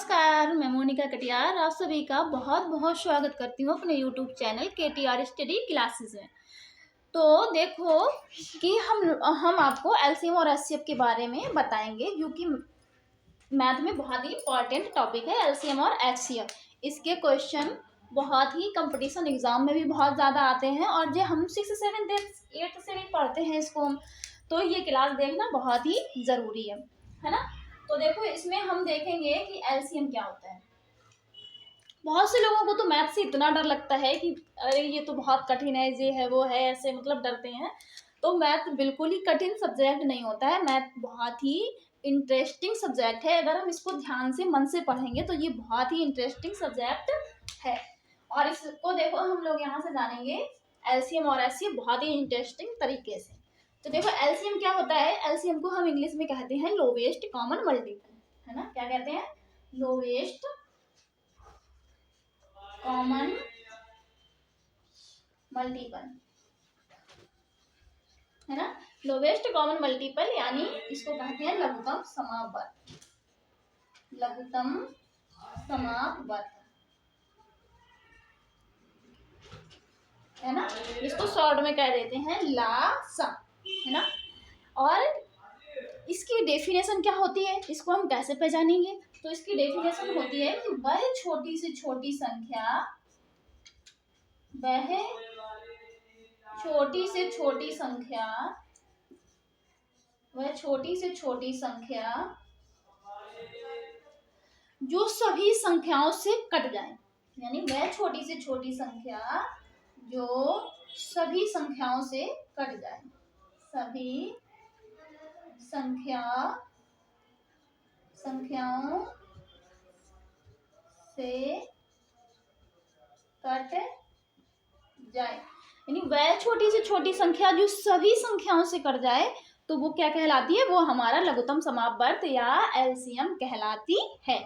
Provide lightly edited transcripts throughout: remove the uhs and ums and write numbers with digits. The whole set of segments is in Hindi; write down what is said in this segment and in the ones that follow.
नमस्कार, मैं मोनिका कटियार आप सभी का बहुत बहुत स्वागत करती हूँ अपने YouTube channel KTR study classes में। तो देखो कि हम आपको एलसीएम और एचसीएफ के बारे में बताएंगे, क्योंकि मैथ में बहुत ही इंपॉर्टेंट टॉपिक है एलसीएम और एचसीएफ। इसके क्वेश्चन बहुत ही कंपटीशन एग्जाम में भी बहुत ज़्यादा आते हैं, और जो हम 6, 7, 8 से भी पढ़ते हैं इसको तो ये क्लास देखना बहुत ही ज़रूरी है ना। तो देखो इसमें हम देखेंगे कि एलसीएम क्या होता है। बहुत से लोगों को तो मैथ से इतना डर लगता है कि अरे ये तो बहुत कठिन है, ये है वो है, ऐसे मतलब डरते हैं। तो मैथ बिल्कुल ही कठिन सब्जेक्ट नहीं होता है, मैथ बहुत ही इंटरेस्टिंग सब्जेक्ट है। अगर हम इसको ध्यान से मन से पढ़ेंगे तो ये बहुत ही इंटरेस्टिंग सब्जेक्ट है। और इसको देखो हम लोग यहाँ से जानेंगे एलसीएम और एचसीएफ बहुत ही इंटरेस्टिंग तरीके से। तो देखो एलसीएम क्या होता है। एलसीएम को हम इंग्लिश में कहते हैं लोवेस्ट कॉमन मल्टीपल, है ना। क्या कहते हैं? लोवेस्ट कॉमन मल्टीपल, है ना। लोवेस्ट कॉमन मल्टीपल यानी इसको कहते हैं लघुत्तम समापवर्त। लघुत्तम समापवर्त, है ना। इसको शॉर्ट में कह देते हैं लासा, है ना। और इसकी डेफिनेशन क्या होती है, इसको हम कैसे पहचानेंगे? तो इसकी डेफिनेशन होती है कि वह छोटी से छोटी संख्या, वह छोटी से छोटी संख्या, वह छोटी से छोटी संख्या जो सभी संख्याओं से कट जाए, यानी वह छोटी से छोटी संख्या जो सभी संख्याओं से कट जाए, सभी संख्याओं से कट जाए, यानी वह छोटी से छोटी संख्या जो सभी संख्याओं से कट जाए तो वो क्या कहलाती है? वो हमारा लघुत्तम समापवर्त या एलसीएम कहलाती है।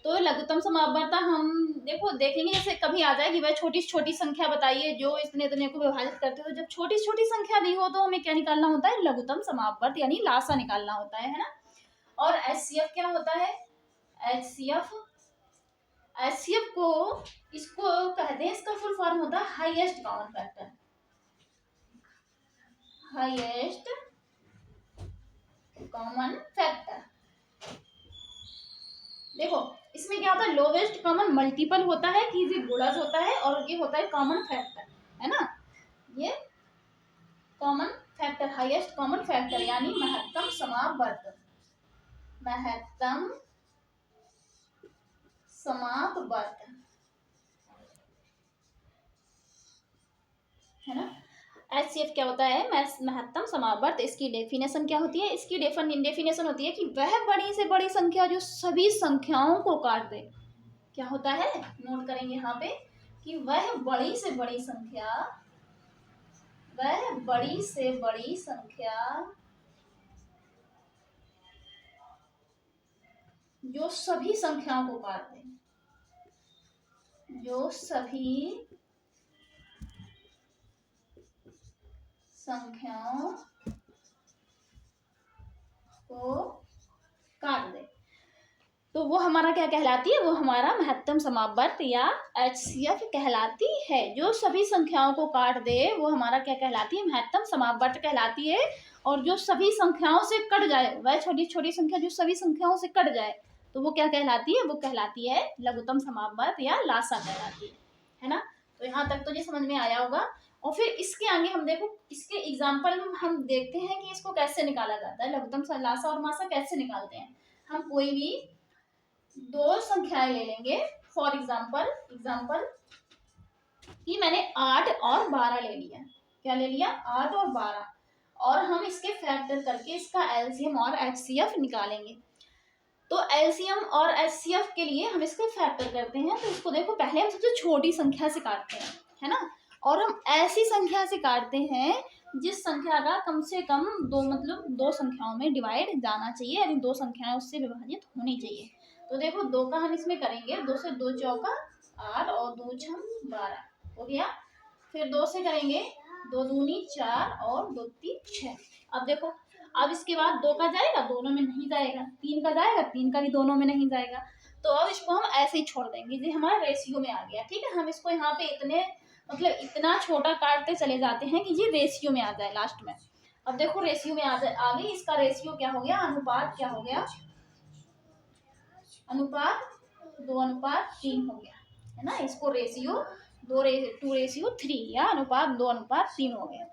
तो लघुत्तम समापवर्त हम देखो देखेंगे, जैसे कभी आ जाए कि वह छोटी से छोटी संख्या बताइए जो इतने इतने को विभाजित करते हो। जब छोटी से छोटी संख्या दी हो तो हमें क्या निकालना होता है? लघुत्तम समापवर्त यानी लासा निकालना होता है ना। और एचसीएफ क्या होता है? एचसीएफ को इसको कहते हैं, इसका फुल फॉर्म होता है highest common factor. Highest common factor. देखो इसमें क्या होता है? लोवेस्ट कॉमन मल्टीपल होता है कि ये गुणज होता है, और ये होता है कॉमन फैक्टर, है ना। ये common factor, highest common factor यानी महत्तम समापवर्त, महत्तम समापवर्त, है ना। एचसीएफ क्या होता है? महत्तम समापवर्त। इसकी डेफिनेशन क्या होती है? इसकी डेफिनेशन होती है कि वह बड़ी से बड़ी संख्या जो सभी संख्याओं को काट दे। क्या होता है? नोट करेंगे यहाँ पे कि वह बड़ी से बड़ी संख्या, वह बड़ी से बड़ी संख्या जो सभी संख्याओं को काट दे, जो सभी संख्याओं को काट दे तो वो हमारा क्या कहलाती है? वो हमारा महत्तम समापवर्त या एचसीएफ कहलाती है। जो सभी संख्याओं को काट दे वो हमारा क्या कहलाती है? महत्तम समापवर्त कहलाती है। और जो सभी संख्याओं से कट जाए, वह छोटी छोटी संख्या जो सभी संख्याओं से कट जाए तो वो क्या कहलाती है? वो कहलाती है लघुत्तम समापवर्त या लासा कहलाती है ना। तो यहाँ तक तो ये समझ में आया होगा। और फिर इसके आगे हम देखो, इसके एग्जाम्पल हम देखते हैं कि इसको कैसे निकाला जाता है, लघुत्तम लासा और मासा कैसे निकालते हैं। हम कोई भी दो संख्याएं ले लेंगे। फॉर एग्जाम्पल कि मैंने 8 और 12 ले लिया। क्या ले लिया? 8 और 12। और हम इसके फैक्टर करके इसका एलसीएम और एचसीएफ निकालेंगे। तो एलसीएम और एचसीएफ के लिए हम इसके फैक्टर करते हैं। तो इसको देखो, पहले हम सबसे छोटी संख्या से काटते हैं, है ना। और हम ऐसी संख्या से काटते हैं जिस संख्या का कम से कम दो संख्याओं में डिवाइड जाना चाहिए, यानी दो संख्याएं उससे विभाजित होनी चाहिए। तो देखो 2 का हम इसमें करेंगे, 2 से 2 चौका 8 और 2 छम 12 हो गया। फिर 2 से करेंगे, 2 दूनी 4 और 2 तीन 6। अब देखो, अब इसके बाद 2 का जाएगा, दोनों में नहीं जाएगा। 3 का जाएगा, 3 का भी दोनों में नहीं जाएगा। तो अब इसको हम ऐसे ही छोड़ देंगे, ये हमारा रेशियो में आ गया। ठीक है, हम इसको यहाँ पे इतने मतलब इतना छोटा काटते चले जाते हैं कि ये रेशियो में आ जाए लास्ट में। अब देखो रेशियो में आ गई, इसका रेशियो क्या हो गया, अनुपात क्या हो गया, अनुपात 2:3 हो गया, है ना। इसको रेशियो 2:3 या अनुपात 2:3 हो गया।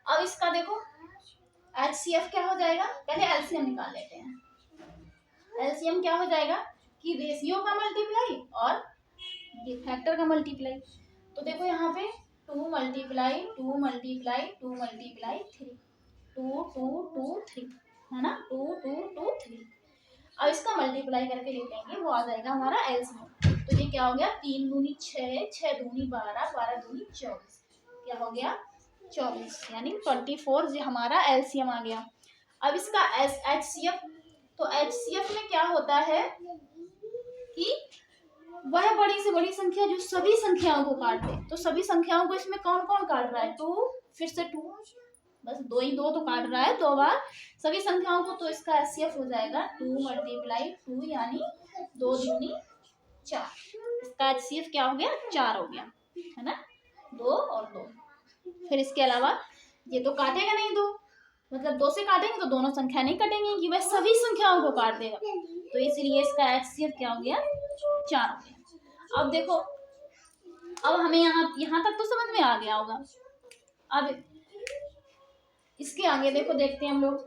अब इसका देखो HCF क्या हो जाएगा, पहले एलसीएम निकाल लेते हैं। एलसीएम क्या हो जाएगा कि रेशियो का मल्टीप्लाई और ये फैक्टर का मल्टीप्लाई। तो देखो यहाँ पे 2 मल्टीप्लाई 2 मल्टीप्लाई 2 मल्टीप्लाई 3, 2 2 2 3, है ना, 2 2 2 3। अब इसका मल्टीप्लाई करके लिख लेंगे, वो आ जाएगा हमारा एलसीएम। तो ये क्या हो गया, 3 दूनी 6, 6 दूनी 12, 12 दूनी 24, क्या हो गया 24, यानी 24 ये हमारा एलसीएम आ गया। अब इसका HCF, तो HCF में क्या होता है कि वह बड़ी से बड़ी संख्या जो सभी संख्याओं को काट दे। तो सभी संख्याओं को इसमें कौन कौन काट रहा है, 2, फिर से 2, बस 2 ही 2 तो काट रहा है 2 बार सभी संख्याओं को। तो इसका HCF हो जाएगा 2 मल्टीप्लाई 2, यानी 2 दूनी 4। इसका HCF क्या हो गया, 4 हो गया, है ना, 2 और 2। फिर इसके अलावा ये तो काटेगा नहीं 2, मतलब 2 से काटेंगे तो दोनों संख्या नहीं कटेंगी, कि वह सभी संख्याओं को काट देगा। तो इसीलिए इसका HCF क्या हो गया, 4 हो गया। अब देखो, अब हमें यहाँ तक तो समझ में आ गया होगा। अब इसके आगे देखो, देखते हैं हम लोग।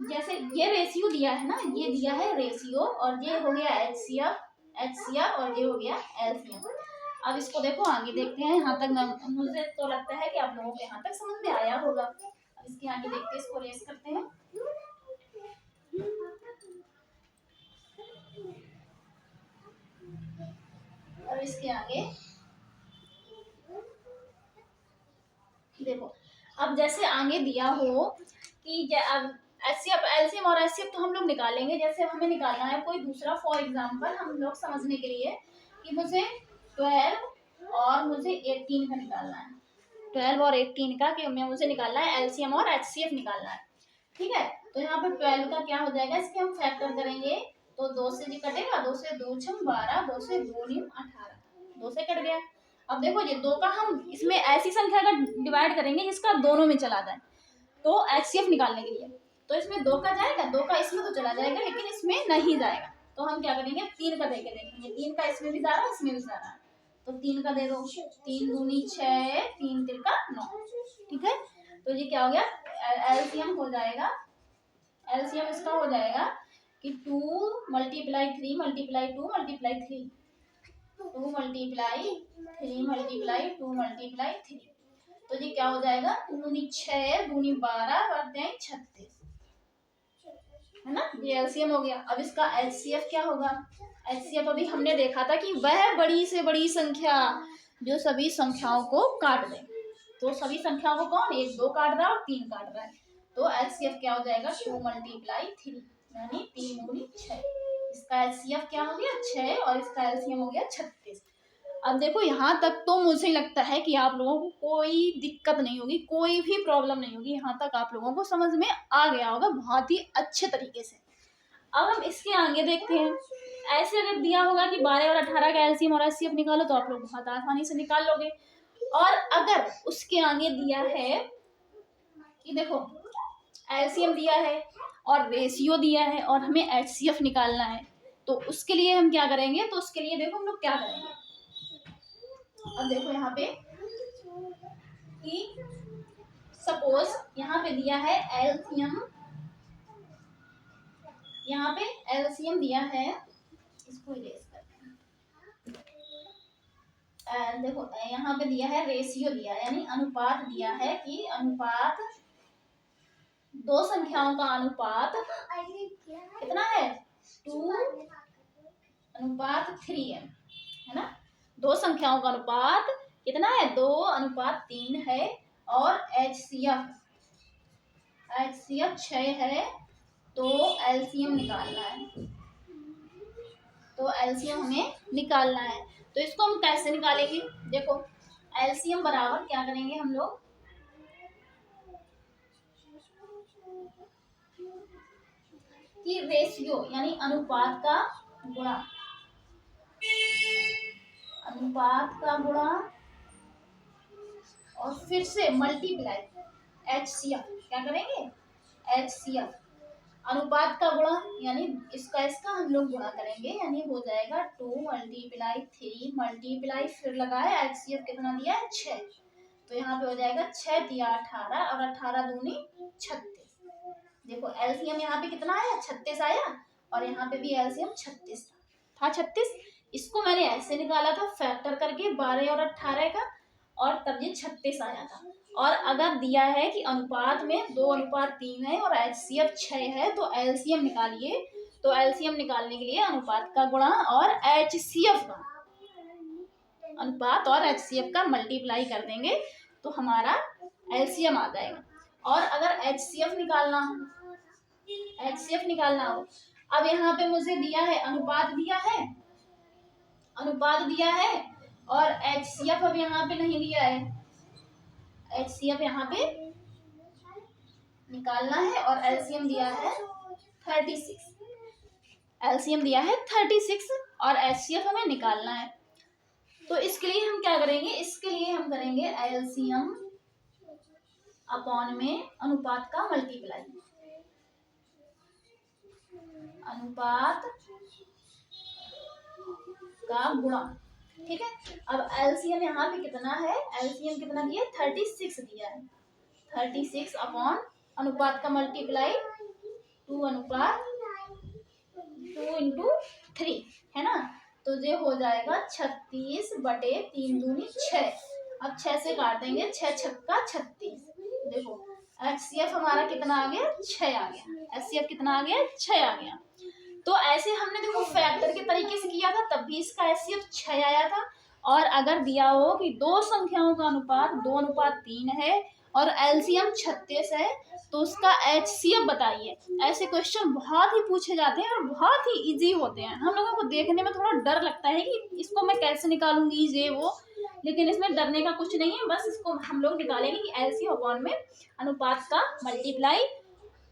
जैसे ये रेशियो दिया है ना, ये दिया है रेशियो, और ये हो गया HCF और ये हो गया एलसीएम। अब इसको देखो आगे देखते हैं, यहाँ तक मुझे तो लगता है कि आप लोगों को यहाँ तक समझ में आया होगा। अब इसके आगे देखते हैं, इसको रेस करते हैं। और इसके आगे देखो, अब जैसे आगे दिया हो कि अब HCF, एलसीएम और HCF तो हम लोग निकालेंगे। जैसे हमें निकालना है कोई दूसरा, फॉर एग्जांपल हम लोग समझने के लिए कि मुझे 12 और मुझे 18 का निकालना है, 12 और 18 का कि मुझे निकालना है एलसीएम और HCF निकालना है। ठीक है, तो यहाँ पे 12 का क्या हो जाएगा, इसके हम फैक्टर करेंगे तो 2 से जी कटेगा, 2 से 2 छम 12, 2 से 2 नीम 18, 2 से कट गया। अब देखो ये 2 का हम इसमें ऐसी संख्या का डिवाइड करेंगे जिसका दोनों में चला जाए, तो HCF निकालने के लिए। तो इसमें 2 का जाएगा, 2 का इसमें तो चला जाएगा, लेकिन इसमें नहीं जाएगा। तो हम क्या करेंगे, 3 का देके देखेंगे, 3 का इसमें भी जा रहा है, इसमें भी जा रहा है, तो 3 का दे दो, 3 दूनी 6, 3 तिरका 9। ठीक है, तो ये क्या हो गया, एलसीएम हो जाएगा, एलसीएम इसका हो जाएगा कि 2 multiply 3 multiply 2 multiply 3, 2 multiply 3 multiply 2 multiply 3। तो ये क्या हो जाएगा, दूनी 6, दूनी 12, बढ़ते हैं 36, है ना, ये एलसीएम हो गया। अब इसका HCF क्या होगा, HCF अभी हमने देखा था कि वह बड़ी से बड़ी संख्या जो सभी संख्याओं को काट दे। तो सभी संख्याओं को कौन, 1 2 काट रहा है और 3 काट रहा है। तो HCF क्या हो जाएगा, 2 मल्टीप्लाई 3, यानी 3 दूनी 6। इसका HCF क्या हो गया, 6, और इसका एलसीएम हो गया 36। अब देखो यहाँ तक तो मुझे लगता है कि आप लोगों को कोई दिक्कत नहीं होगी, कोई भी प्रॉब्लम नहीं होगी। यहाँ तक आप लोगों को समझ में आ गया होगा बहुत ही अच्छे तरीके से। अब हम इसके आगे देखते हैं। ऐसे अगर दिया होगा कि 12 और 18 का एलसीएम और HCF निकालो, तो आप लोग बहुत आसानी से निकाल लोगे। और अगर उसके आगे दिया है कि देखो एलसीएम दिया है और रेशियो दिया है और हमें HCF निकालना है, तो उसके लिए हम क्या करेंगे, तो उसके लिए देखो हम लोग क्या करेंगे। अब देखो यहाँ पे कि सपोज यहाँ पे दिया है एलसीएम, यहाँ पे एलसीएम दिया है, इसको इरेज करते हैं। देखो यहाँ पे दिया है रेशियो दिया है, यानी अनुपात दिया है कि अनुपात दो संख्याओं का अनुपात कितना है, 2:3 है ना। दो संख्याओं का अनुपात कितना है, 2:3 है। और HCF 6 है, तो एलसीएम निकालना है, तो एलसीएम हमें निकालना है। तो इसको हम कैसे निकालेंगे, देखो एलसीएम बराबर क्या करेंगे हम लोग, कि रेशियो यानी अनुपात का गुणा, अनुपात का गुणा और फिर से मल्टीप्लाई HCF, क्या करेंगे HCF, अनुपात का गुणा यानी इसका हम लोग गुणा करेंगे, यानी हो जाएगा 2 × 3 मल्टीप्लाई फिर लगाए HCF कितना दिया है 6, तो यहाँ पे हो जाएगा 6 दिया 18 और 18 दूनी 36। देखो एलसीएम यहाँ पे कितना आया 36 आया और यहाँ पे भी एलसीएम 36 था 36। इसको मैंने ऐसे निकाला था फैक्टर करके 12 और 18 का, और तब ये 36 आया था। और अगर दिया है कि अनुपात में 2:3 है और HCF 6 है तो एलसीएम निकालिए। तो एलसीएम निकालने के लिए अनुपात का गुणा और HCF का, अनुपात और HCF का मल्टीप्लाई कर देंगे तो हमारा एलसीएम आ जाएगा। और अगर HCF निकालना हो, अब यहाँ पे मुझे दिया है अनुपात दिया है और HCF अब यहाँ पे नहीं दिया है, HCF यहाँ पे निकालना है और एलसीएम दिया है 36, एलसीएम दिया है 36 और HCF हमें निकालना है। तो इसके लिए हम क्या करेंगे, इसके लिए हम करेंगे एलसीएम अपॉन में अनुपात का मल्टीप्लाई, अनुपात का गुणा, ठीक है। अब एलसीएम यहाँ पे कितना है, एलसीएम कितना दिया है 36 दिया है, 36 अपॉन अनुपात का मल्टीप्लाई 2 × 3 है ना, तो ये हो जाएगा 36/3 दूनी 6। अब 6 से काट देंगे, 6 छक्का 36। देखो HCF हमारा कितना आ गया 6 आ गया, HCF कितना आ गया 6 आ गया। तो ऐसे हमने देखो फैक्टर के तरीके से किया था तब भी इसका HCF 6 आया था। और अगर दिया हो कि दो संख्याओं का अनुपात 2:3 है और एलसीएम 36 है तो उसका HCF बताइए। ऐसे क्वेश्चन बहुत ही पूछे जाते हैं और बहुत ही इजी होते हैं। हम लोगों को देखने में थोड़ा डर लगता है कि इसको मैं कैसे निकालूंगी ये वो, लेकिन इसमें डरने का कुछ नहीं है। बस इसको हम लोग निकालेंगे कि एलसीएम अपॉन में अनुपात का मल्टीप्लाई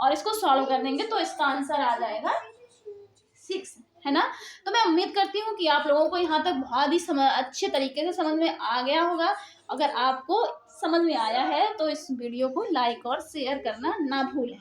और इसको सॉल्व कर देंगे तो इसका आंसर आ जाएगा 6, है ना। तो मैं उम्मीद करती हूँ कि आप लोगों को यहाँ तक बहुत ही अच्छे तरीके से समझ में आ गया होगा। अगर आपको समझ में आया है तो इस वीडियो को लाइक और शेयर करना ना भूलें।